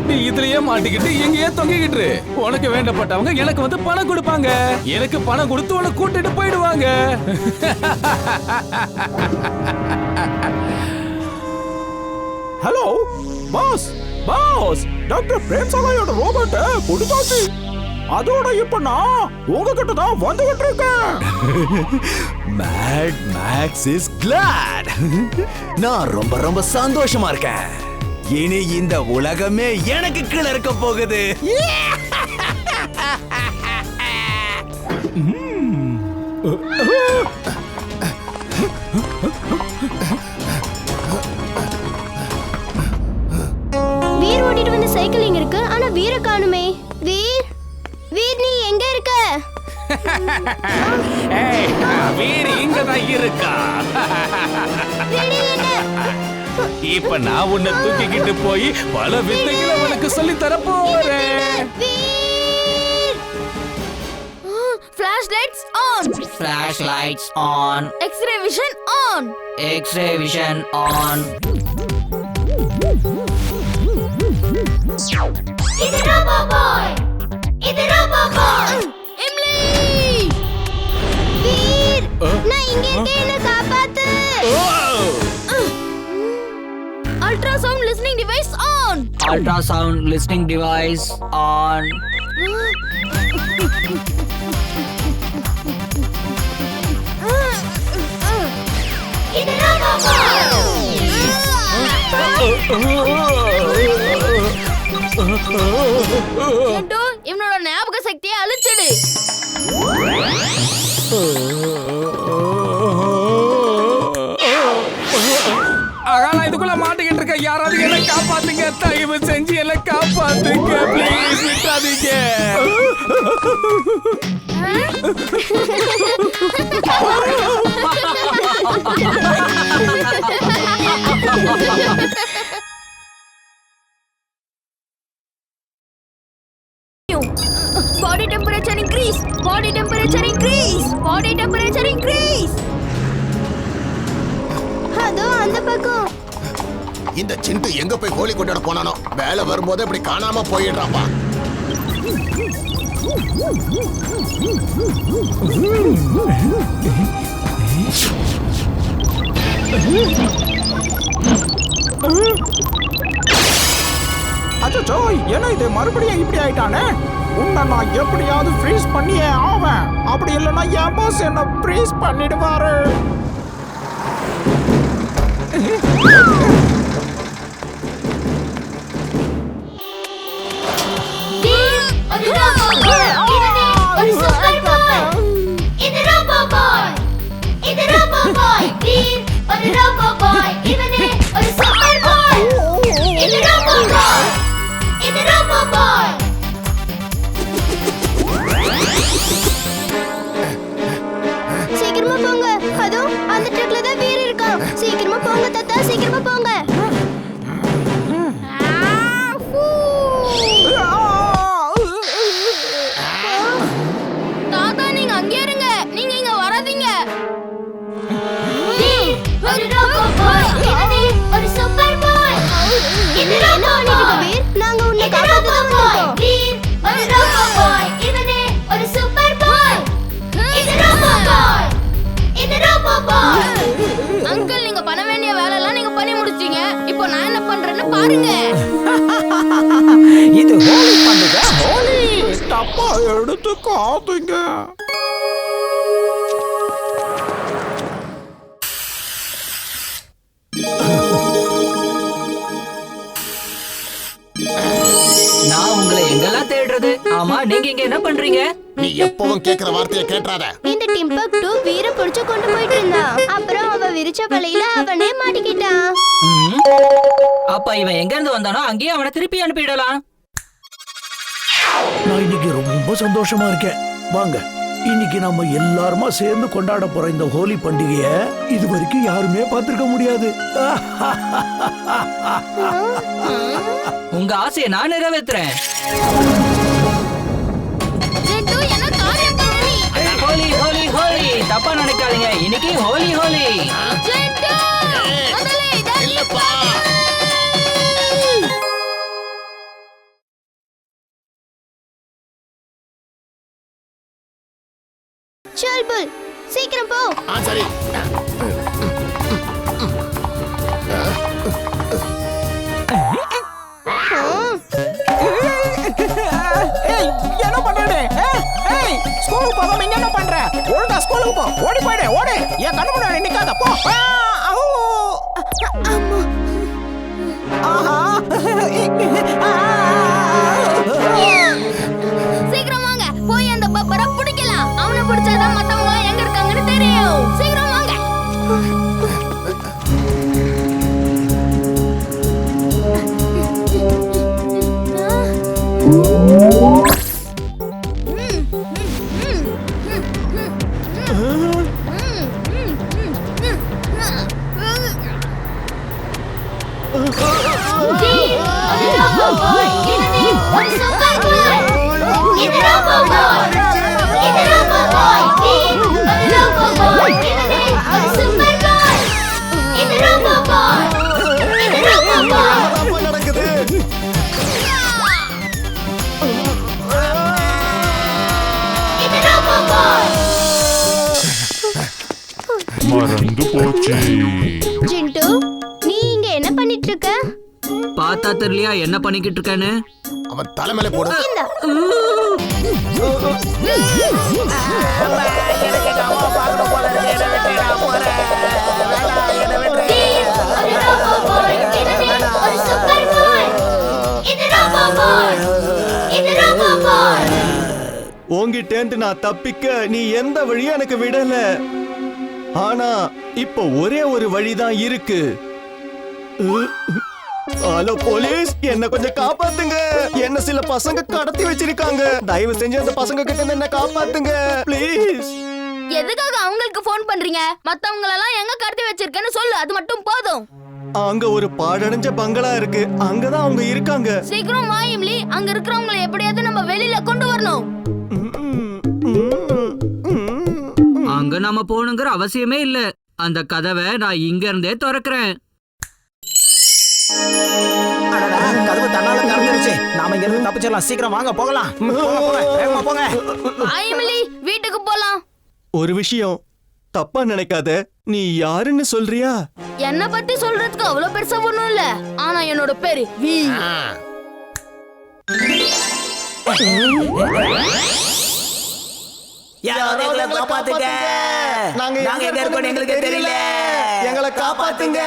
நீ இதுலயே மாட்டிக்கிட்டு எங்கேயே தொங்கிக்கிட்டு உனக்கு வேண்டப்பட்டவங்க எனக்கு வந்து பணம் கொடுப்பாங்க. எனக்கு பணம் கொடுத்து உனக்கு கூட்டிட்டு போயிடுவாங்க. ஹலோ பாஸ், பாஸ், டாக்டர் பிரேம்சாலையோட ரோபோட் புடிச்சாச்சு. அதோட இப்ப நான் உங்ககிட்ட தான் வந்துகிட்டு இருக்கேன். Mad Max is glad. நான் ரொம்ப ரொம்ப சந்தோஷமா இருக்கேன். இனி இந்த உலகமே எனக்கு கீழ இருக்க போகுது. வீர் ஓட்டிட்டு வந்த சைக்கிள் இங்க இருக்கு, ஆனா வீர காணுமே. வீர், வீர் நீ எங்க இருக்க? வீர் இங்கதான் இருக்கா. இப்ப நான் உன்னை தூக்கிக்கிட்டு போய் பல வித்தைகளை உனக்கு சொல்லி தர போறேன். Flashlights on. Flashlights on. X-ray vision on. X-ray vision on. இது ரோபோ பாய். இது ரோபோ பாய். எம்லி. வீர், நான் இங்க இருக்கேன், என்ன காப்பாத்து. Ultrasound listening device on. Ultrasound listening device on. இது ரோபோ பாய். ஏண்டோ இவனோட ஞாபக சக்தியை அழிச்சிடு. நான் இதுக்குள்ள மாட்டிக்கிட்டு இருக்க. யாராவது என்ன காப்பாத்துங்க, தயவு செஞ்சு என்ன காப்பாத்துங்க, please விட்டாதீங்க. Body temperature increase. Body temperature increase. Body temperature increase. அதோ அந்த பக்கம். இந்த சிண்டு எங்க போய் ஹோலி கொண்டாட போனானோ, வேலை வரும்போது இப்படி காணாம போயிடுறாப்பா. அச்சோ, என்ன இது மறுபடியும் இப்படி ஆயிட்டானே? உன்னை நான் எப்படியாவது ஃப்ரீஸ் பண்ணியே ஆவேன். அப்படி இல்லைன்னா என் பாஸ் என்ன ஃப்ரீஸ் பண்ணிடுவாரு. சீக்கிரமா போங்க. அதோ அந்த ட்ரக்ல தான் வீர் இருக்கான். சீக்கிரமா போங்க தாத்தா, சீக்கிரமா போங்க. தாத்தா நீங்க அங்கே இருங்க, நீங்க இங்க வராதீங்க. ஒரு ரோபோ பாய், இவனே ஒரு சூப்பர் பாய். இது ரோபோ பாய். நாங்க உன்னை காப்பாத்த வந்தோம். வீர் ஒரு ரோபோ பாய், இவனே ஒரு சூப்பர் பாய். இது ரோபோ பாய். இது ரோபோ பாய். அங்கிள் நீங்க பண்ண வேண்டிய வேலை எல்லாம் நீங்க பண்ணி முடிச்சீங்க. இப்போ நான் என்ன பண்றேன்னு பாருங்க. இது ஹோலி பண்டிகை. ஹோலி தப்பா எடுத்துக்காதீங்க. நான் உங்களை எங்கெல்லாம் தேடுறது? ஆமா, நீங்க இங்க என்ன பண்றீங்க? நீ எப்பவும் கேக்குற வார்த்தையை கேட்றாத. இந்த டிம்பக்டு வீர புடிச்சு கொண்டு போயிட்டு இருந்தான். அப்புறம் அவ விரிச்ச வலையில அவனே மாட்டிக்கிட்டான். அப்ப இவன் எங்க இருந்து வந்தானோ அங்கேயே அவனை திருப்பி அனுப்பிடலாம். நான் இன்னைக்கு ரொம்ப சந்தோஷமா இருக்கேன். வாங்க, இன்னைக்கு நம்ம எல்லாருமா சேர்ந்து கொண்டாட போற இந்த ஹோலி பண்டிகைய இது வரைக்கும் யாருமே பார்த்திருக்க முடியாது. உங்க ஆசையை நான் நிறைவேற்றுறேன். ஹோலி ஹோலி ஹோலி, தப்பா நினைக்காதீங்க, இன்னைக்கு ஹோலி ஹோலி. ஷல்புல் சீக்கிரம் போ. சரி. என்ன பண்றே? ஸ்கூலுக்கு போகாம இங்க என்ன பண்ற? ஒழுங்கா ஸ்கூலுக்கு போ. ஓடி போயிடு, ஓடு. என் கண்ணு முன்னாடி நிக்காத, போ. சீக்கிரம் வாங்க, போய் அந்த பப்பரை பிடிக்கலாம். அவனை பிடிச்சாதான் மத்தவங்க எங்க இருக்காங்கன்னு தெரியும். சீக்கிரம் வாங்க. மறந்து போச்சு. ஜிண்டு, நீ இங்க என்ன பண்ணிட்டு இருக்க? பார்த்தா தெரியலையா என்ன பண்ணிக்கிட்டு இருக்கேன்னு? அவன் தலைமையில போடு. உங்கிட்டேந்து நான் தப்பிக்க நீ எந்த வழியும் எனக்கு விடல. ஆனா இப்போ ஒரே ஒரு வழிதான் இருக்கு. ஹலோ போலீஸ், என்ன கொஞ்சம் காப்பாத்துங்க. என்ன சில பசங்க கடத்தி வச்சிருக்காங்க. தயவு செஞ்சு அந்த பசங்க கிட்ட என்ன காப்பாத்துங்க ப்ளீஸ். எதுக்காக அவங்களுக்கு ஃபோன் பண்றீங்க? மத்தவங்க எல்லாம் எங்க கடத்தி வச்சிருக்கேன்னு சொல்லு, அது மட்டும் போதும். அங்க ஒரு பாழடைஞ்ச பங்களா இருக்கு, அங்கதான் அவங்க இருக்காங்க. சீக்கிரம் வா இம்லி, அங்க இருக்கிறவங்களை எப்படியாவது நம்ம வெளியில கொண்டு வரணும். அங்க நாம போகணுங்கிற அவசியமே இல்ல. அந்த கதவை நான் இங்க இருந்தே திறக்கிறேன். கதவு தன்னால திறந்துருச்சு. நாம இங்க இருந்து தப்பிச்சிடலாம். சீக்கிரம் வாங்க, போகலாம். வேகமா போங்க. இம்லி, வீட்டுக்கு போலாம். ஒரு விஷயம் தப்பா நினைக்காத. நீ யாருன்னு சொல்றியா? என்ன பத்தி சொல்றதுக்கு அவ்வளவு பெருசா ஒண்ணும் இல்ல. ஆனா என்னோட பேரு வி. யாராவது எங்களை காப்பாத்துங்க. நாங்க எங்க இருக்கோம் எங்களுக்கு தெரியல. எங்களை காப்பாத்துங்க.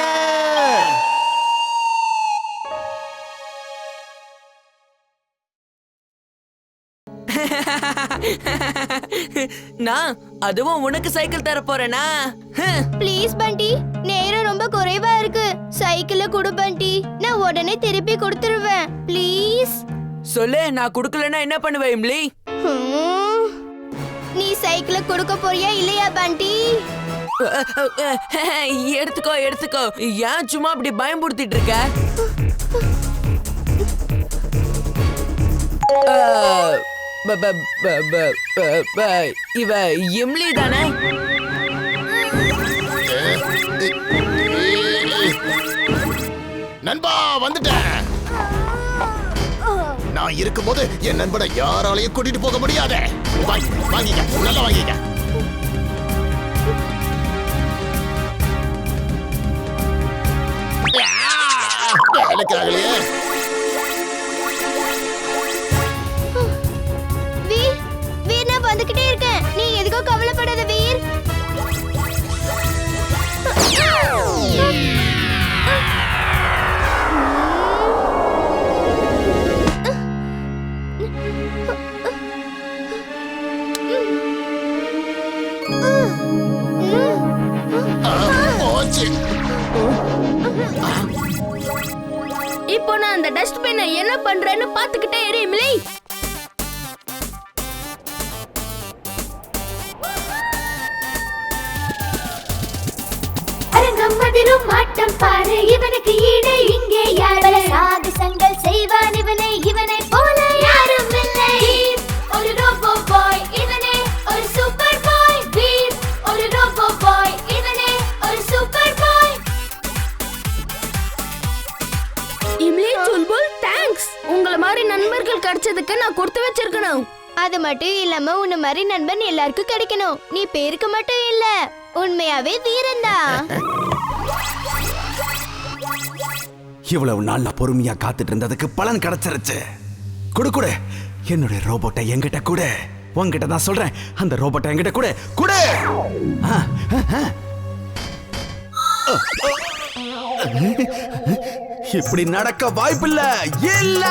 நான் அதுவும் உனக்கு சைக்கிள் தர போறேனா? ப்ளீஸ் பண்டி, நேரம் ரொம்ப குறைவா இருக்கு. சைக்கிள கொடு பண்டி, நான் உடனே திருப்பி கொடுத்துருவேன். ப்ளீஸ் சொல்லு, நான் குடுக்கலன்னா என்ன பண்ணுவேன் இம்லி? நீ சைக்கிள கொடுக்க போறியா இல்லையா பண்டி? எடுத்துக்கோ எடுத்துக்கோ. ஏன் சும்மா அப்படி பயம்படுத்திட்டு இருக்க? இவ இம்லி தானே? நண்பா வந்துட்டேன். நான் இருக்கும்போது என் நண்பனை யாராலையும் கூட்டிட்டு போக முடியாது. வாங்கிக்க, நல்லா வாங்கிக்க. எனக்கு ஆகலையே. வீர், வீர், நான் வந்துகிட்டே இருக்கேன். நீ எதுக்கோ கவலைப்படாத வீர். இப்போ நான் அந்த டஸ்ட்பின் என்ன பண்றேன்னு பாத்துக்கிட்டே இரு இம்லி. அரங்கம் அதிரும் மாட்டம் பாரு, இவனுக்கு ஈடு இங்கே யாரு? சாகசங்கள் செய்வான் இவனை, இவனை போல யாரும் இல்லை. ஒரு ரோபோ பாய் இவனே, ஒரு சூப்பர் பாய். வீர் ஒரு ரோபோ பாய் இவனே, ஒரு சூப்பர் பாய். இம்லி, சுல்புல், தேங்க்ஸ். உங்கள மாதிரி நண்பர்கள் கிடைச்சதுக்கு நான் கொடுத்து வச்சிருக்கணும். அது மட்டும் இல்லாம உன்ன மாதிரி நண்பன் எல்லாருக்கும் கிடைக்கணும். நீ பேருக்கு மட்டும் இல்ல, உண்மையாவே வீரன்டா. இவ்வளவு நாள் நான் பொறுமையா காத்துட்டு இருந்ததுக்கு பலன் கிடைச்சிருச்சு. குடு குடு என்னுடைய ரோபோட்டை என்கிட்ட குடு. உன்கிட்ட தான் சொல்றேன், அந்த ரோபோட்டை என்கிட்ட குடு குடு. இப்படி நடக்க வாய்ப்பில்லை. இல்ல